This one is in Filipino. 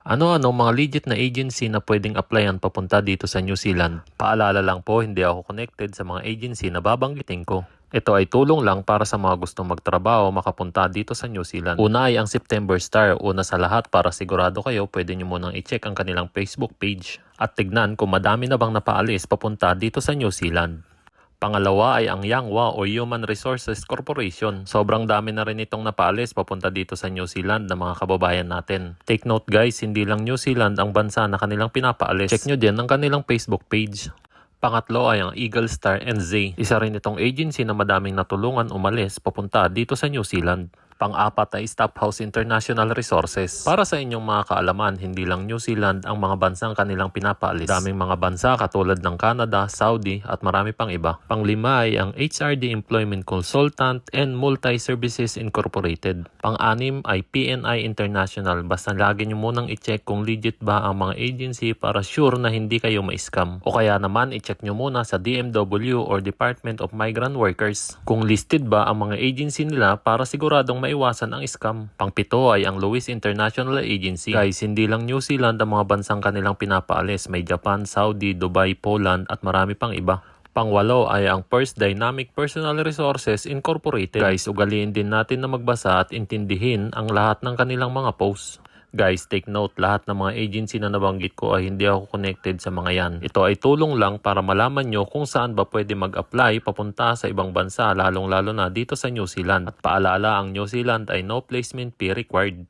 Ano-ano mga legit na agency na pwedeng applyan papunta dito sa New Zealand? Paalala lang po, hindi ako connected sa mga agency na babanggitin ko. Ito ay tulong lang para sa mga gustong magtrabaho makapunta dito sa New Zealand. Una ay ang September Star. Una sa lahat, para sigurado kayo, pwede nyo munang i-check ang kanilang Facebook page at tignan kung madami na bang napaalis papunta dito sa New Zealand. Pangalawa ay ang Yangwa o Human Resources Corporation. Sobrang dami na rin itong napaalis papunta dito sa New Zealand na mga kababayan natin. Take note guys, hindi lang New Zealand ang bansa na kanilang pinapaalis. Check nyo din ang kanilang Facebook page. Pangatlo ay ang Eagle Star NZ. Isa rin itong agency na madaming natulungan umalis papunta dito sa New Zealand. Pang-apat ay Stophouse International Resources. Para sa inyong mga kaalaman, hindi lang New Zealand ang mga bansang kanilang pinapaalis. Daming mga bansa katulad ng Canada, Saudi at marami pang iba. Panglima ay ang HRD Employment Consultant and Multi-Services Incorporated. Pang-anim ay PNI International. Basta lagi nyo munang i-check kung legit ba ang mga agency para sure na hindi kayo ma-scam. O kaya naman i-check nyo muna sa DMW or Department of Migrant Workers kung listed ba ang mga agency nila para siguradong maiwasan ang scam. Pangpito ay ang Louis International Agency. Guys, hindi lang New Zealand ang mga bansang kanilang pinapaalis. May Japan, Saudi, Dubai, Poland at marami pang iba. Pangwalo ay ang First Dynamic Personal Resources Incorporated. Guys, ugaliin din natin na magbasa at intindihin ang lahat ng kanilang mga posts. Guys, take note, lahat ng mga agency na nabanggit ko ay hindi ako connected sa mga yan. Ito ay tulong lang para malaman nyo kung saan ba pwede mag-apply papunta sa ibang bansa, lalong-lalo na dito sa New Zealand. At paalala, ang New Zealand ay no placement fee required.